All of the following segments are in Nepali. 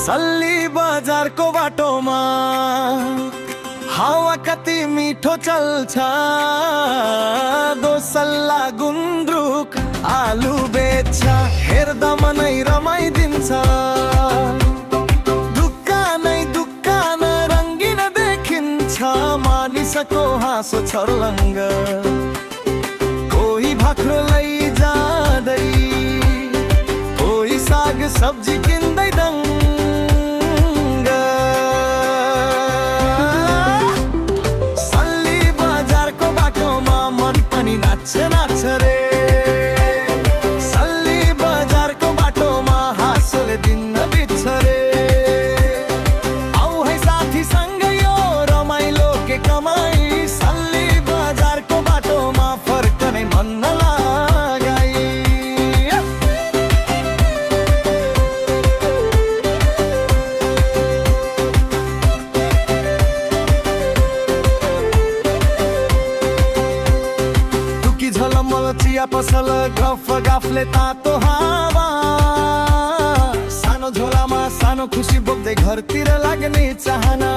सल्ली बजारको बाटोमा हावा कति मिठो चल्छ। दोसल्ला गुन्द्रुक आलु बेच्छ, हेर्दा मनै रमाइदिन्छ। दुकान रङ्गिन देखिन्छ, मानिसको हाँसो छर्लङ्ग। कोही भाख्रो लैजाँदै, कोही साग सब्जी किन्दै दङ्ग। सल्ली बजारको बाटोमा मन पनि नाच्छ रे। सल्ली बजारको बाटोमा हाँसोले दिन बित्छ रे। आऊ है साथीसँग यो रमाइलो के कमाई। सल्ली बजारको बाटोमा फर्कने मन नलागाई। तुकी झलमल चिया पसल गफ गफले तातो हावा। सानो झोलामा सानो खुसी बोक्दै घरतिर लाग्ने चाहना।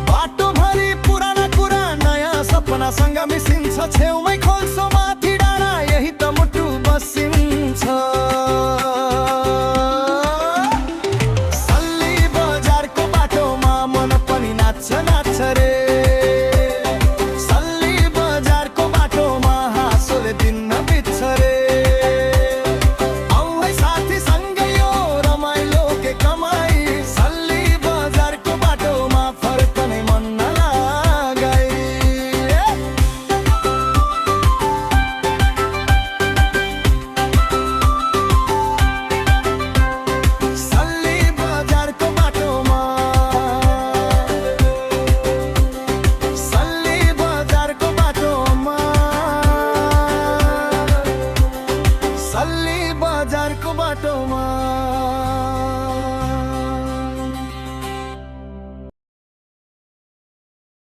बाटोभरि पुराना कुरा नयाँ सपनासँग मिसिन्छ। छेउमै खोल्छो माथि डाँडा, यही त मुटु बसिन्छ।